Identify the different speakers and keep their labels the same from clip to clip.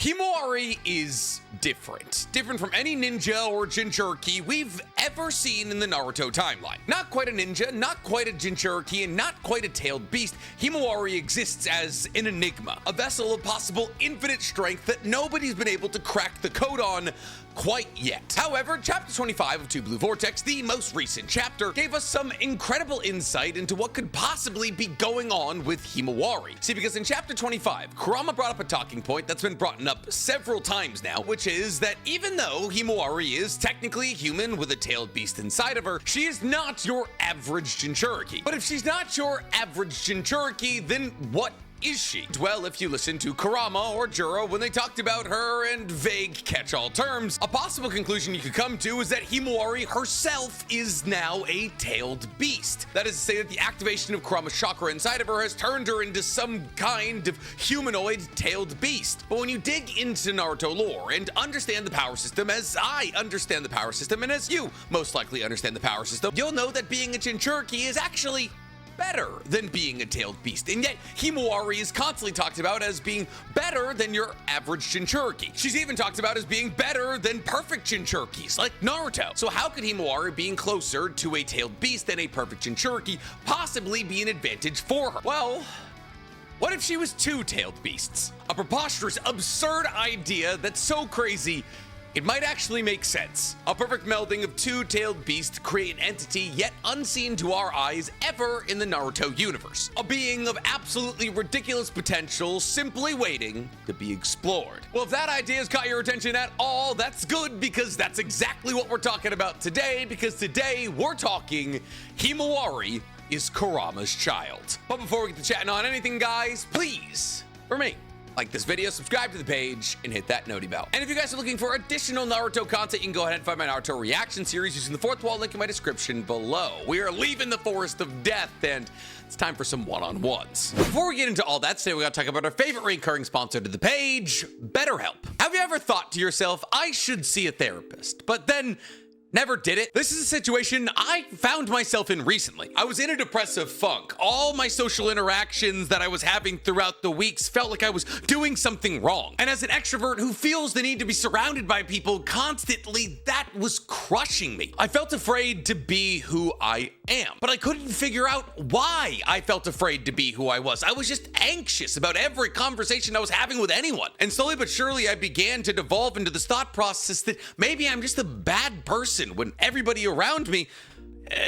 Speaker 1: Himawari is different. Different from any ninja or Jinchuriki we've ever seen in the Naruto timeline. Not quite a ninja, not quite a Jinchuriki, and not quite a tailed beast, Himawari exists as an enigma, a vessel of possible infinite strength that nobody's been able to crack the code on quite yet. However, Chapter 25 of 2 Blue Vortex, the most recent chapter, gave us some incredible insight into what could possibly be going on with Himawari. See, because in Chapter 25, Kurama brought up a talking point that's been brought up several times now, which is that even though Himawari is technically human with a tailed beast inside of her, she is not your average Jinchuriki. But if she's not your average Jinchuriki, then what is she? Well, if you listen to Kurama or Jura when they talked about her in vague catch-all terms, a possible conclusion you could come to is that Himawari herself is now a tailed beast. That is to say that the activation of Kurama's chakra inside of her has turned her into some kind of humanoid tailed beast. But when you dig into Naruto lore and understand the power system as I understand the power system and as you most likely understand the power system, you'll know that being a Jinchuriki is actually better than being a tailed beast, and yet Himawari is constantly talked about as being better than your average Jinchuriki. She's even talked about as being better than perfect Jinchurikis like Naruto. So how could Himawari being closer to a tailed beast than a perfect Jinchuriki possibly be an advantage for her? Well, what if she was two tailed beasts? A preposterous, absurd idea that's so crazy it might actually make sense. A perfect melding of two tailed beasts create an entity yet unseen to our eyes ever in the Naruto universe. A being of absolutely ridiculous potential simply waiting to be explored. Well, if that idea has caught your attention at all, that's good because that's exactly what we're talking about today, because today we're talking Himawari is Kurama's child. But before we get to chatting on anything, guys, please, for me, like this video, subscribe to the page, and hit that noti bell. And if you guys are looking for additional Naruto content, you can go ahead and find my Naruto reaction series using the fourth wall link in my description below. We are leaving the forest of death, and it's time for some one-on-ones. Before we get into all that, today we gotta talk about our favorite recurring sponsor to the page, BetterHelp. Have you ever thought to yourself, I should see a therapist, but then never did it? This is a situation I found myself in recently. I was in a depressive funk. All my social interactions that I was having throughout the weeks felt like I was doing something wrong. And as an extrovert who feels the need to be surrounded by people constantly, that was crushing me. I felt afraid to be who I am, but I couldn't figure out why I felt afraid to be who I was. I was just anxious about every conversation I was having with anyone. And slowly but surely, I began to devolve into this thought process that maybe I'm just a bad person when everybody around me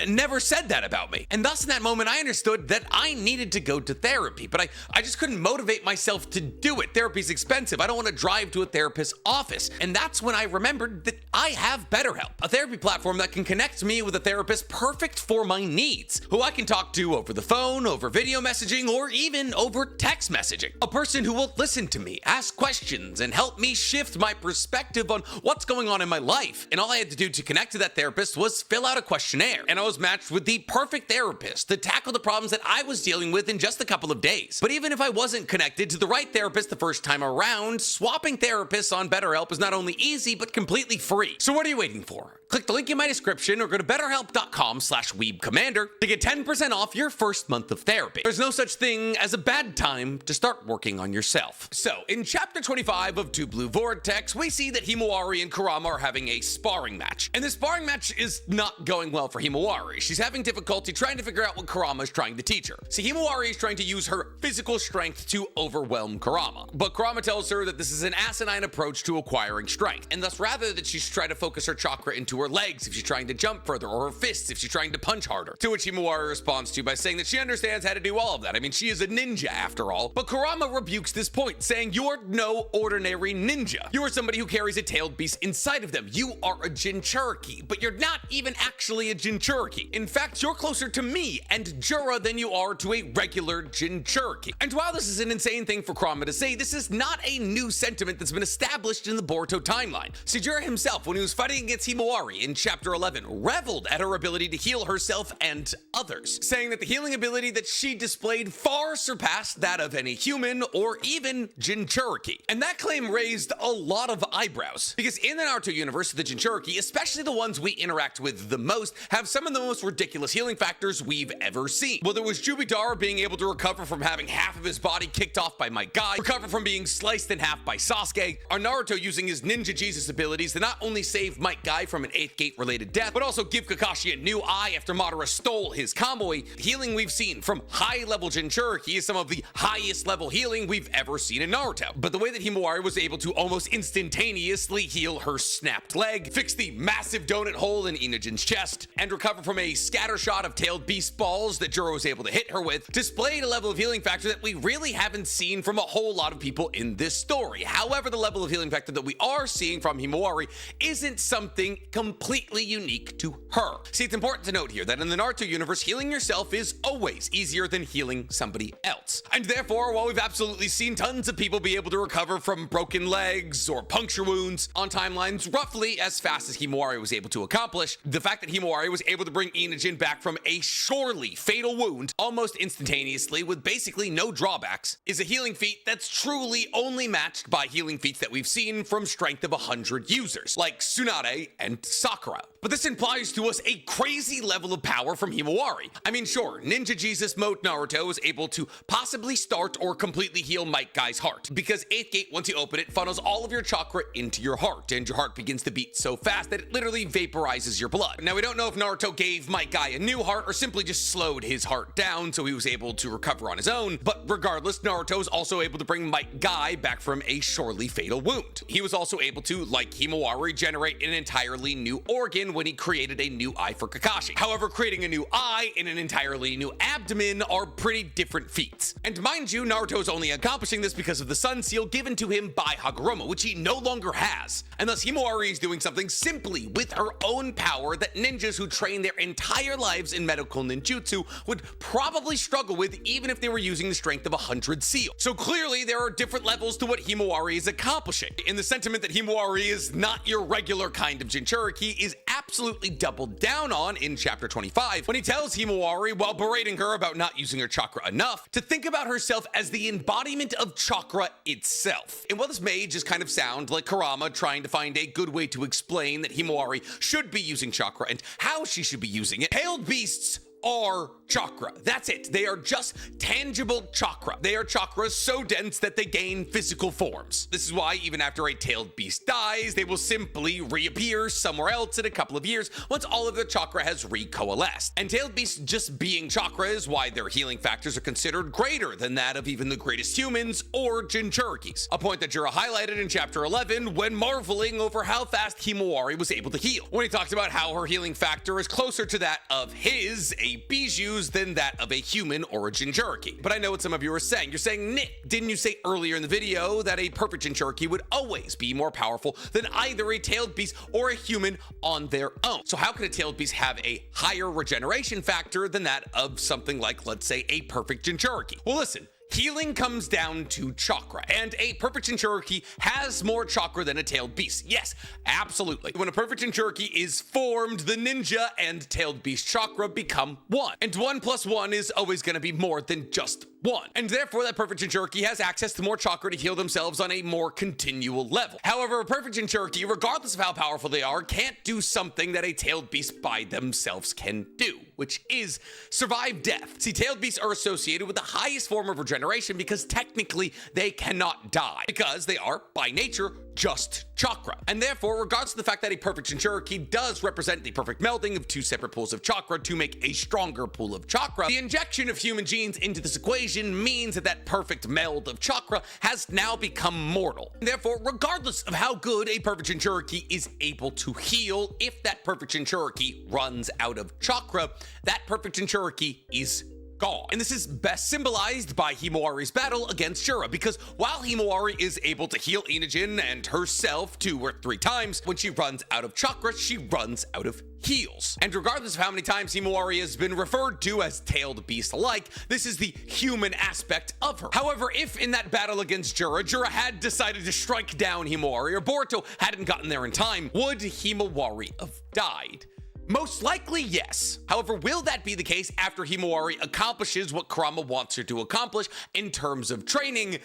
Speaker 1: never said that about me. And thus in that moment, I understood that I needed to go to therapy, but I just couldn't motivate myself to do it. Therapy's expensive. I don't want to drive to a therapist's office. And that's when I remembered that I have BetterHelp, a therapy platform that can connect me with a therapist perfect for my needs, who I can talk to over the phone, over video messaging, or even over text messaging. A person who will listen to me, ask questions, and help me shift my perspective on what's going on in my life. And all I had to do to connect to that therapist was fill out a questionnaire. And I was matched with the perfect therapist to tackle the problems that I was dealing with in just a couple of days. But even if I wasn't connected to the right therapist the first time around, swapping therapists on BetterHelp is not only easy, but completely free. So what are you waiting for? Click the link in my description or go to betterhelp.com/weebcommander to get 10% off your first month of therapy. There's no such thing as a bad time to start working on yourself. So, in Chapter 25 of 2 Blue Vortex, we see that Himawari and Kurama are having a sparring match. And this sparring match is not going well for Himawari. She's having difficulty trying to figure out what Kurama is trying to teach her. See, Himawari is trying to use her physical strength to overwhelm Kurama. But Kurama tells her that this is an asinine approach to acquiring strength. And thus, rather that she's trying to focus her chakra into her legs if she's trying to jump further, or her fists if she's trying to punch harder. To which Himawari responds to by saying that she understands how to do all of that. I mean, she is a ninja after all. But Kurama rebukes this point, saying, you're no ordinary ninja. You are somebody who carries a tailed beast inside of them. You are a Jinchuriki, but you're not even actually a Jinchuriki. In fact, you're closer to me and Jura than you are to a regular Jinchuriki. And while this is an insane thing for Kurama to say, this is not a new sentiment that's been established in the Boruto timeline. See, Jura himself himself, when he was fighting against Himawari in Chapter 11, reveled at her ability to heal herself and others, saying that the healing ability that she displayed far surpassed that of any human or even Jinchuriki. And that claim raised a lot of eyebrows, because in the Naruto universe, the Jinchuriki, especially the ones we interact with the most, have some of the most ridiculous healing factors we've ever seen. Whether it was Jubidara being able to recover from having half of his body kicked off by Might Guy, recover from being sliced in half by Sasuke, or Naruto using his Ninja Jesus abilities to not only save Might Guy from an 8th Gate related death, but also give Kakashi a new eye after Madara stole his Kamui. The healing we've seen from high level Jinchuriki is some of the highest level healing we've ever seen in Naruto. But the way that Himawari was able to almost instantaneously heal her snapped leg, fix the massive donut hole in Inujin's chest, and recover from a scatter shot of tailed beast balls that Jura was able to hit her with, displayed a level of healing factor that we really haven't seen from a whole lot of people in this story. However, the level of healing factor that we are seeing from Himawari isn't something completely unique to her. See, it's important to note here that in the Naruto universe, healing yourself is always easier than healing somebody else. And therefore, while we've absolutely seen tons of people be able to recover from broken legs or puncture wounds on timelines roughly as fast as Himawari was able to accomplish, the fact that Himawari was able to bring Inujin back from a surely fatal wound almost instantaneously with basically no drawbacks is a healing feat that's truly only matched by healing feats that we've seen from strength of 100 users, like Tsunade and Sakura. But this implies to us a crazy level of power from Himawari. I mean, sure, Ninja Jesus Mode Naruto is able to possibly start or completely heal Might Guy's heart, because 8th Gate, once you open it, funnels all of your chakra into your heart, and your heart begins to beat so fast that it literally vaporizes your blood. Now, we don't know if Naruto gave Might Guy a new heart or simply just slowed his heart down so he was able to recover on his own, but regardless, Naruto is also able to bring Might Guy back from a surely fatal wound. He was also able to, like Himawari, generate an entirely new organ when he created a new eye for Kakashi. However, creating a new eye in an entirely new abdomen are pretty different feats. And mind you, Naruto is only accomplishing this because of the Sun Seal given to him by Hagoromo, which he no longer has. And thus Himawari is doing something simply with her own power that ninjas who train their entire lives in medical ninjutsu would probably struggle with even if they were using the strength of 100 seal. So clearly there are different levels to what Himawari is accomplishing. In the sentiment that Himawari is not your regular kind of Jinchuriki is absolutely doubled down on in chapter 25 when he tells Himawari, while berating her about not using her chakra enough, to think about herself as the embodiment of chakra itself. And while this may just kind of sound like Kurama trying to find a good way to explain that Himawari should be using chakra and how she should be using it, tailed beasts are chakra. That's it. They are just tangible chakra. They are chakras so dense that they gain physical forms. This is why even after a tailed beast dies, they will simply reappear somewhere else in a couple of years once all of their chakra has recoalesced. And tailed beasts just being chakra is why their healing factors are considered greater than that of even the greatest humans or Jinchurikis. A point that Jura highlighted in chapter 11 when marveling over how fast Himawari was able to heal, when he talked about how her healing factor is closer to that of his, a Biju's, than that of a human or a Jinchuriki. But I know what some of you are saying. You're saying, Nick, didn't you say earlier in the video that a perfect Jinchuriki would always be more powerful than either a tailed beast or a human on their own? So how could a tailed beast have a higher regeneration factor than that of something like, let's say, a perfect Jinchuriki? Well, listen. Healing comes down to chakra, and a perfect Jinchuriki has more chakra than a tailed beast. Yes, absolutely. When a perfect Jinchuriki is formed, the ninja and tailed beast chakra become one. And 1 + 1 is always going to be more than just 1. And therefore, that perfect Jinchuriki has access to more chakra to heal themselves on a more continual level. However, a perfect Jinchuriki, regardless of how powerful they are, can't do something that a tailed beast by themselves can do, which is survive death. See, tailed beasts are associated with the highest form of regeneration because technically they cannot die, because they are, by nature, just chakra. And therefore, regardless of the fact that a perfect Jinchuriki does represent the perfect melding of two separate pools of chakra to make a stronger pool of chakra, the injection of human genes into this equation means that that perfect meld of chakra has now become mortal. And therefore, regardless of how good a perfect Jinchuriki is able to heal, if that perfect Jinchuriki runs out of chakra, that perfect Jinchuriki is gone. And this is best symbolized by Himawari's battle against Jura, because while Himawari is able to heal Inajin and herself 2 or 3 times, when she runs out of chakra, she runs out of heals. And regardless of how many times Himawari has been referred to as tailed beast alike, this is the human aspect of her. However, if in that battle against Jura had decided to strike down Himawari, or Boruto hadn't gotten there in time, would Himawari have died? Most likely, yes. However, will that be the case after Himawari accomplishes what Kurama wants her to accomplish in terms of training?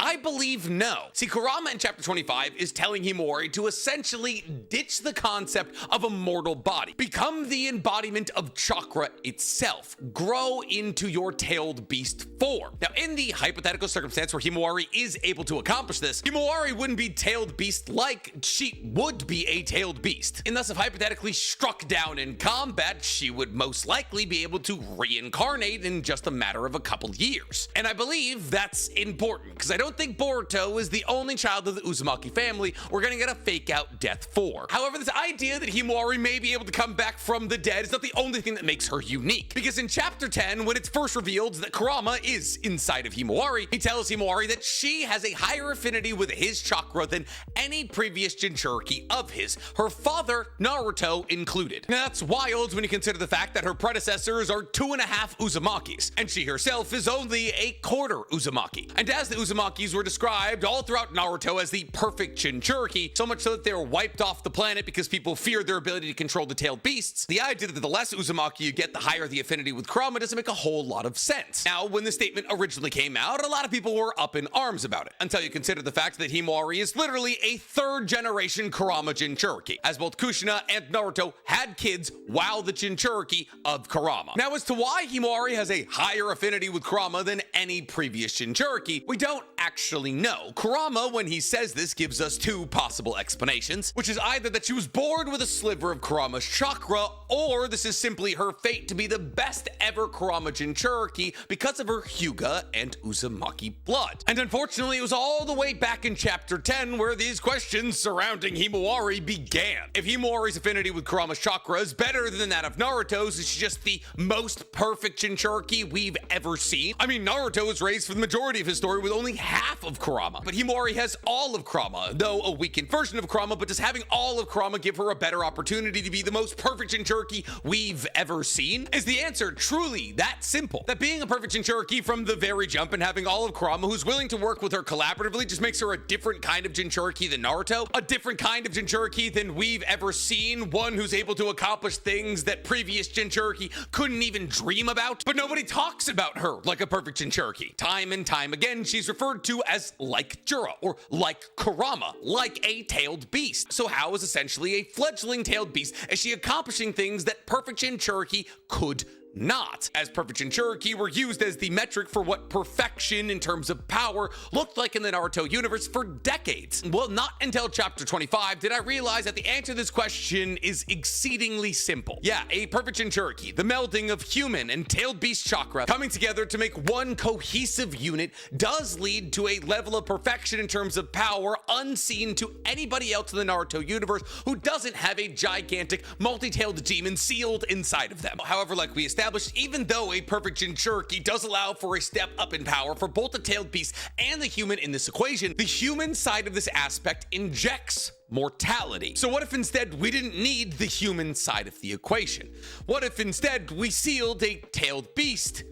Speaker 1: I believe no. See, Kurama in chapter 25 is telling Himawari to essentially ditch the concept of a mortal body. Become the embodiment of chakra itself. Grow into your tailed beast form. Now, in the hypothetical circumstance where Himawari is able to accomplish this, Himawari wouldn't be tailed beast-like, she would be a tailed beast. And thus, if hypothetically struck down in combat, she would most likely be able to reincarnate in just a matter of a couple years. And I believe that's important, because I don't think Boruto is the only child of the Uzumaki family we're gonna get a fake out death for. However, this idea that Himawari may be able to come back from the dead is not the only thing that makes her unique. Because in chapter 10, when it's first revealed that Kurama is inside of Himawari, he tells Himawari that she has a higher affinity with his chakra than any previous Jinchuriki of his, her father, Naruto, included. Now that's wild when you consider the fact that her predecessors are 2.5 Uzumakis, and she herself is only a quarter Uzumaki. And as the Uzumaki were described all throughout Naruto as the perfect Jinchuriki, so much so that they were wiped off the planet because people feared their ability to control the tailed beasts, the idea that the less Uzumaki you get, the higher the affinity with Kurama doesn't make a whole lot of sense. Now, when the statement originally came out, a lot of people were up in arms about it, until you consider the fact that Himawari is literally a 3rd generation Kurama Jinchuriki, as both Kushina and Naruto had kids while the Jinchuriki of Kurama. Now, as to why Himawari has a higher affinity with Kurama than any previous Jinchuriki, we don't actually know. Kurama, when he says this, gives us 2 possible explanations, which is either that she was born with a sliver of Kurama's chakra, or this is simply her fate to be the best ever Kurama Jinchuriki because of her Hyuga and Uzumaki blood. And unfortunately, it was all the way back in chapter 10 where these questions surrounding Himawari began. If Himawari's affinity with Kurama's chakra is better than that of Naruto's, is she just the most perfect Jinchuriki we've ever seen? I mean, Naruto was raised for the majority of his story with only half of Kurama, but Himawari has all of Kurama, though a weakened version of Kurama, but does having all of Kurama give her a better opportunity to be the most perfect Jinchuriki we've ever seen? Is the answer truly that simple? That being a perfect Jinchuriki from the very jump and having all of Kurama who's willing to work with her collaboratively just makes her a different kind of Jinchuriki than Naruto? A different kind of Jinchuriki than we've ever seen? One who's able to accomplish things that previous Jinchuriki couldn't even dream about? But nobody talks about her like a perfect Jinchuriki. Time and time again, she's referred to as like Jura, or like Kurama, like a tailed beast. So how is essentially a fledgling tailed beast is she accomplishing things that perfect Jinchuriki could not? As perfect Jinchuriki were used as the metric for what perfection in terms of power looked like in the Naruto universe for decades. Well, not until chapter 25 did I realize that the answer to this question is exceedingly simple. Yeah, a perfect Jinchuriki, the melding of human and tailed beast chakra coming together to make one cohesive unit, does lead to a level of perfection in terms of power unseen to anybody else in the Naruto universe who doesn't have a gigantic multi-tailed demon sealed inside of them. However, like we established, even though a perfect Jinchuriki does allow for a step up in power for both the tailed beast and the human in this equation, the human side of this aspect injects mortality. So what if instead we didn't need the human side of the equation? What if instead we sealed a tailed beast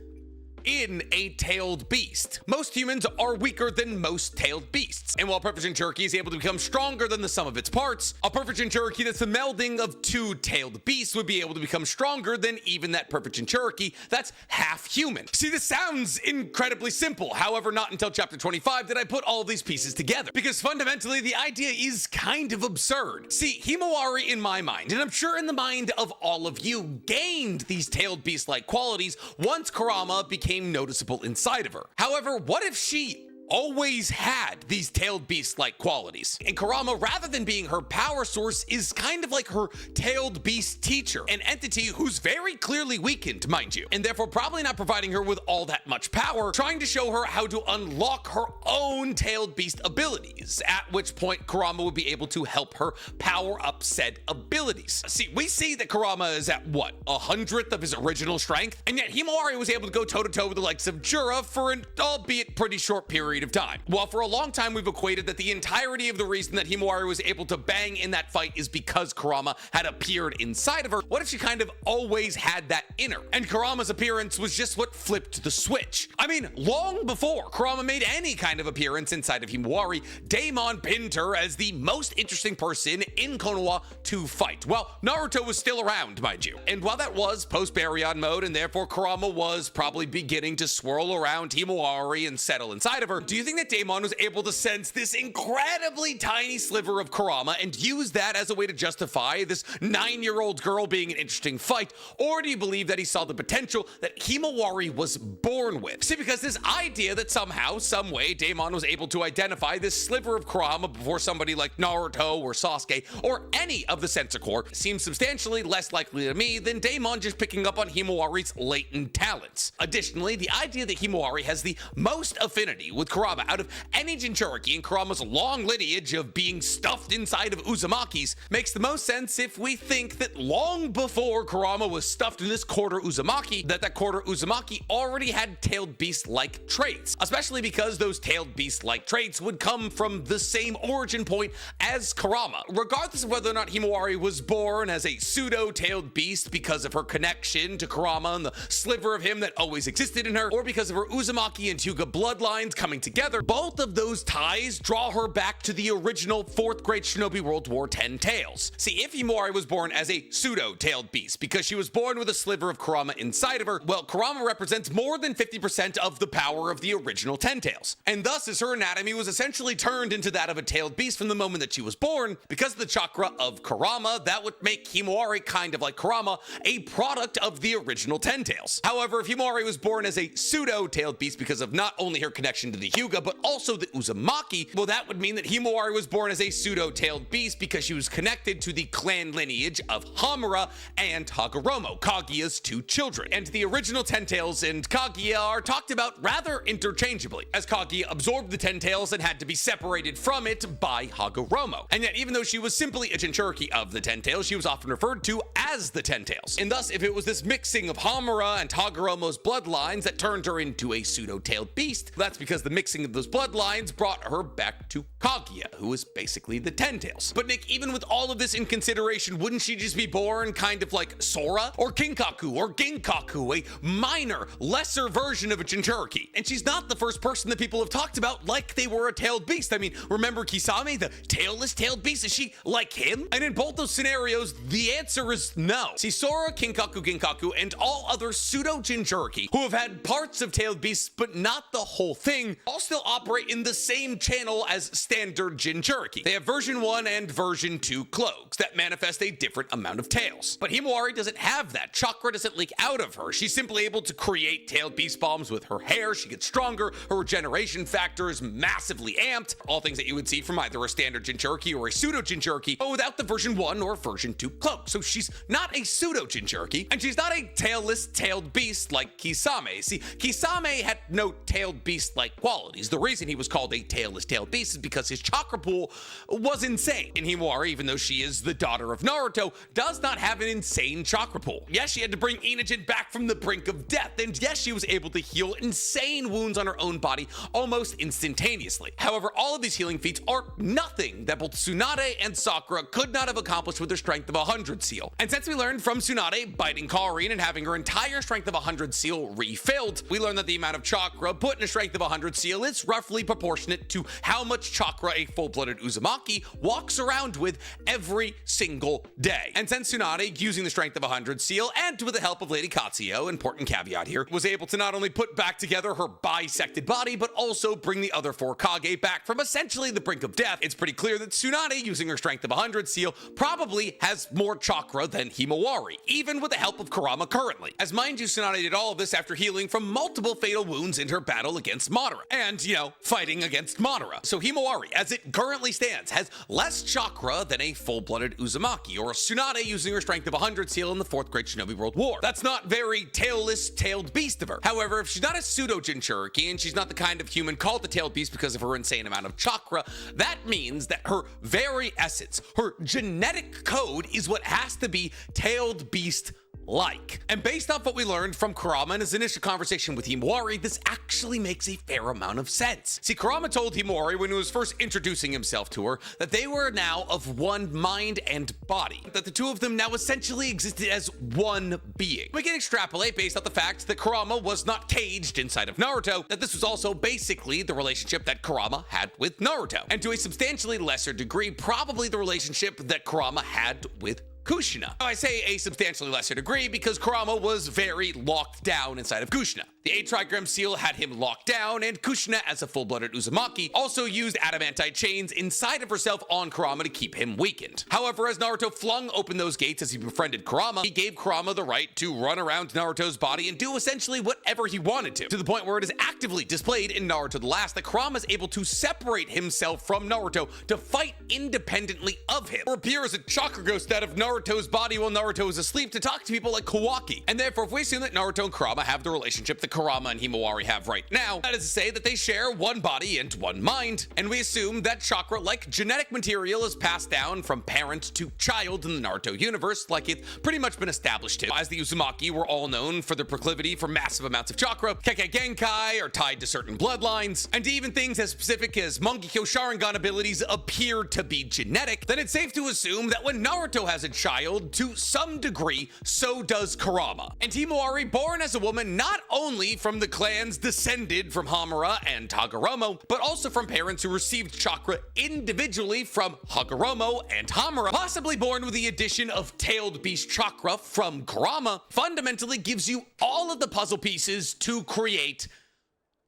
Speaker 1: in a tailed beast? Most humans are weaker than most tailed beasts, and while perfect Jinchuriki is able to become stronger than the sum of its parts, a perfect Jinchuriki that's the melding of 2 tailed beasts would be able to become stronger than even that perfect Jinchuriki that's half human. See, this sounds incredibly simple. However, not until chapter 25 did I put all these pieces together, because fundamentally the idea is kind of absurd. See, Himawari in my mind, and I'm sure in the mind of all of you, gained these tailed beast-like qualities once Kurama became noticeable inside of her. However, what if she always had these tailed beast-like qualities. And Kurama, rather than being her power source, is kind of like her tailed beast teacher, an entity who's very clearly weakened, mind you, and therefore probably not providing her with all that much power, trying to show her how to unlock her own tailed beast abilities, at which point Kurama would be able to help her power up said abilities. See, we see that Kurama is at what, 100th of his original strength, and yet Himawari was able to go toe-to-toe with the likes of Jura for an albeit pretty short period of time. While for a long time we've equated that the entirety of the reason that Himawari was able to bang in that fight is because Kurama had appeared inside of her, what if she kind of always had that in her? And Kurama's appearance was just what flipped the switch. I mean, long before Kurama made any kind of appearance inside of Himawari, Daemon pinned her as the most interesting person in Konoha to fight. Well, Naruto was still around, mind you. And while that was post-Baryon mode, and therefore Kurama was probably beginning to swirl around Himawari and settle inside of her, do you think that Daemon was able to sense this incredibly tiny sliver of Kurama and use that as a way to justify this 9-year-old girl being an interesting fight? Or do you believe that he saw the potential that Himawari was born with? See, because this idea that somehow, some way, Daemon was able to identify this sliver of Kurama before somebody like Naruto or Sasuke or any of the Sensor Corps seems substantially less likely to me than Daemon just picking up on Himawari's latent talents. Additionally, the idea that Himawari has the most affinity with Kurama out of any Jinchuriki in Kurama's long lineage of being stuffed inside of Uzumaki's makes the most sense if we think that long before Kurama was stuffed in this quarter Uzumaki, that quarter Uzumaki already had tailed beast-like traits, especially because those tailed beast-like traits would come from the same origin point as Kurama. Regardless of whether or not Himawari was born as a pseudo-tailed beast because of her connection to Kurama and the sliver of him that always existed in her, or because of her Uzumaki and Hyuga bloodlines coming together, both of those ties draw her back to the original 4th Great Shinobi World War 10 tales. See, if Himawari was born as a pseudo-tailed beast because she was born with a sliver of Kurama inside of her, well, Kurama represents more than 50% of the power of the original 10 tails. And thus, as her anatomy was essentially turned into that of a tailed beast from the moment that she was born, because of the chakra of Kurama, that would make Himawari, kind of like Kurama, a product of the original 10 tails. However, if Himawari was born as a pseudo-tailed beast because of not only her connection to the Hyuga, but also the Uzumaki, well, that would mean that Himawari was born as a pseudo-tailed beast because she was connected to the clan lineage of Hamura and Hagoromo, Kaguya's 2 children. And the original 10 tails and Kaguya are talked about rather interchangeably, as Kaguya absorbed the 10 tails and had to be separated from it by Hagoromo. And yet, even though she was simply a Jinchuriki of the 10 tails, she was often referred to as the 10 tails. And thus, if it was this mixing of Hamura and Hagoromo's bloodlines that turned her into a pseudo-tailed beast, that's because the mixing of those bloodlines brought her back to Kaguya, who is basically the 10 tails. But Nick, even with all of this in consideration, wouldn't she just be born kind of like Sora or Kinkaku or Ginkaku, a minor, lesser version of a Jinchuriki? And she's not the first person that people have talked about like they were a tailed beast. I mean, remember Kisame, the tailless tailed beast? Is she like him? And in both those scenarios, the answer is no. See, Sora, Kinkaku, Ginkaku, and all other pseudo Jinchuriki who have had parts of tailed beasts but not the whole thing all still operate in the same channel as standard Jinchuriki. They have version 1 and version 2 cloaks that manifest a different amount of tails. But Himawari doesn't have that. Chakra doesn't leak out of her. She's simply able to create tailed beast bombs with her hair. She gets stronger. Her regeneration factor is massively amped. All things that you would see from either a standard Jinchuriki or a pseudo Jinchuriki, but without the version 1 or version 2 cloak. So she's not a pseudo Jinchuriki, and she's not a tailless tailed beast like Kisame. See, Kisame had no tailed beast-like qualities. The reason he was called a tailless tailed beast is because his chakra pool was insane. And Himawari, even though she is the daughter of Naruto, does not have an insane chakra pool. Yes, she had to bring Inujin back from the brink of death, and yes, she was able to heal insane wounds on her own body almost instantaneously. However, all of these healing feats are nothing that both Tsunade and Sakura could not have accomplished with their strength of 100 seal. And since we learned from Tsunade biting Karin and having her entire strength of 100 seal refilled, we learned that the amount of chakra put in a strength of 100 seal is roughly proportionate to how much chakra a full-blooded Uzumaki walks around with every single day. And since Tsunade, using the strength of 100 seal and with the help of Lady Katsuyo, important caveat here, was able to not only put back together her bisected body, but also bring the other 4 Kage back from essentially the brink of death, it's pretty clear that Tsunade, using her strength of 100 seal, probably has more chakra than Himawari, even with the help of Kurama currently. As mind you, Tsunade did all of this after healing from multiple fatal wounds in her battle against Madara. and, fighting against Madara. So Himawari, as it currently stands, has less chakra than a full-blooded Uzumaki, or a Tsunade using her strength of 100 seal in the 4th Great Shinobi World War. That's not very tailless, tailed beast of her. However, if she's not a pseudo-Jinchuriki, and she's not the kind of human called the tailed beast because of her insane amount of chakra, that means that her very essence, her genetic code, is what has to be tailed beast like. And based off what we learned from Kurama in his initial conversation with Himawari, this actually makes a fair amount of sense. See, Kurama told Himawari when he was first introducing himself to her that they were now of one mind and body, that the two of them now essentially existed as one being. We can extrapolate based off the fact that Kurama was not caged inside of Naruto, that this was also basically the relationship that Kurama had with Naruto, and to a substantially lesser degree, probably the relationship that Kurama had with Kushina. I say a substantially lesser degree because Kurama was very locked down inside of Kushina. The 8 trigram seal had him locked down, and Kushina, as a full-blooded Uzumaki, also used adamantite chains inside of herself on Kurama to keep him weakened. However, as Naruto flung open those gates as he befriended Kurama, he gave Kurama the right to run around Naruto's body and do essentially whatever he wanted to the point where it is actively displayed in Naruto the Last that Kurama is able to separate himself from Naruto to fight independently of him, or appear as a chakra ghost out of Naruto's body while Naruto is asleep to talk to people like Kawaki. And therefore, if we assume that Naruto and Kurama have the relationship that Kurama and Himawari have right now, that is to say that they share one body and one mind, and we assume that chakra, like genetic material, is passed down from parent to child in the Naruto universe, like it's pretty much been established to. As the Uzumaki were all known for their proclivity for massive amounts of chakra, Kekkei Genkai are tied to certain bloodlines, and even things as specific as Mangekyo Sharingan abilities appear to be genetic, then it's safe to assume that when Naruto has a child, to some degree, so does Kurama. And Himawari, born as a woman not only from the clans descended from Hamura and Hagoromo, but also from parents who received chakra individually from Hagoromo and Hamura, possibly born with the addition of tailed beast chakra from Kurama, fundamentally gives you all of the puzzle pieces to create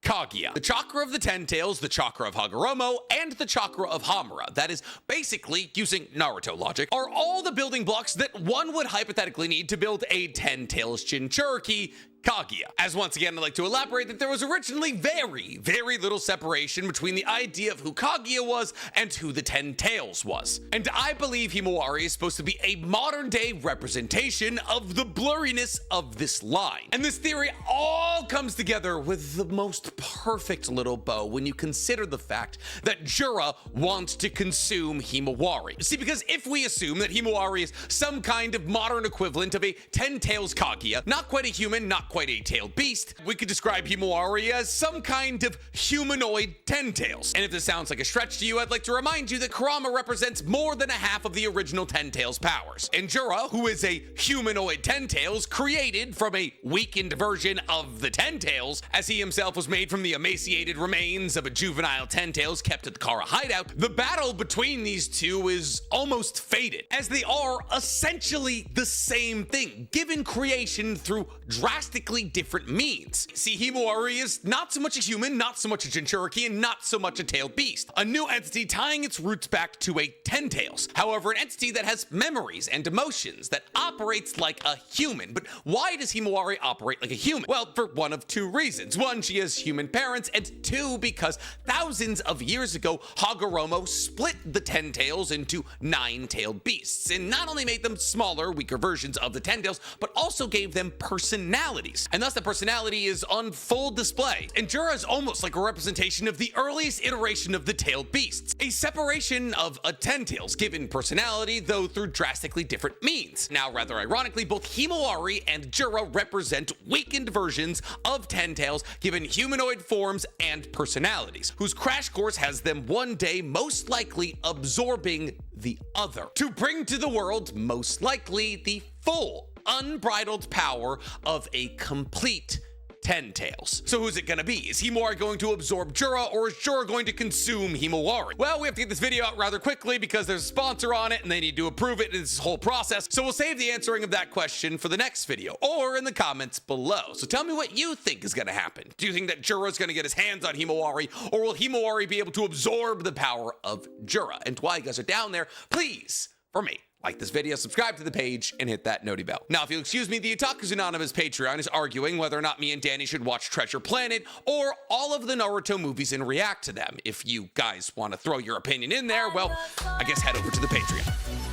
Speaker 1: Kaguya, the chakra of the Ten Tails, the chakra of Hagoromo, and the chakra of Hamura. That is basically, using Naruto logic, are all the building blocks that one would hypothetically need to build a Ten Tails Jinchuriki Kaguya. As once again, I'd like to elaborate that there was originally very, very little separation between the idea of who Kaguya was and who the Ten Tails was. And I believe Himawari is supposed to be a modern day representation of the blurriness of this line. And this theory all comes together with the most perfect little bow when you consider the fact that Jura wants to consume Himawari. See, because if we assume that Himawari is some kind of modern equivalent of a Ten Tails Kaguya, not quite a human, not quite a tailed beast, we could describe Himawari as some kind of humanoid Ten Tails. And if this sounds like a stretch to you, I'd like to remind you that Kurama represents more than a half of the original Ten Tails powers. And Jura, who is a humanoid Ten Tails created from a weakened version of the Ten Tails, as he himself was made from the emaciated remains of a juvenile Ten Tails kept at the Kara hideout, the battle between these two is almost fated, as they are essentially the same thing, given creation through drastically different means. See, Himawari is not so much a human, not so much a Jinchuriki, and not so much a tailed beast. A new entity tying its roots back to a Ten Tails. However, an entity that has memories and emotions, that operates like a human. But why does Himawari operate like a human? Well, for one of two reasons. One, she has human parents, and two, because thousands of years ago, Hagoromo split the Ten Tails into 9 tailed beasts, and not only made them smaller, weaker versions of the Ten Tails, but also gave them personalities. And thus the personality is on full display. And Jura is almost like a representation of the earliest iteration of the tailed beasts. A separation of a Ten Tails given personality, though through drastically different means. Now, rather ironically, both Himawari and Jura represent weakened versions of Ten Tails given humanoid forms and personalities, whose crash course has them one day most likely absorbing the other, to bring to the world most likely the full unbridled power of a complete Ten Tails. So who's it gonna be? Is Himawari going to absorb Jura, or is Jura going to consume Himawari? Well, we have to get this video out rather quickly because there's a sponsor on it and they need to approve it in this whole process. So we'll save the answering of that question for the next video or in the comments below. So tell me what you think is gonna happen. Do you think that Jura is gonna get his hands on Himawari, or will Himawari be able to absorb the power of Jura? And while you guys are down there, please, for me, Like this video, subscribe to the page, and hit that noti bell. Now, if you'll excuse me, the Otaku's Anonymous Patreon is arguing whether or not me and Danny should watch Treasure Planet or all of the Naruto movies and react to them. If you guys want to throw your opinion in there, well, I guess head over to the Patreon.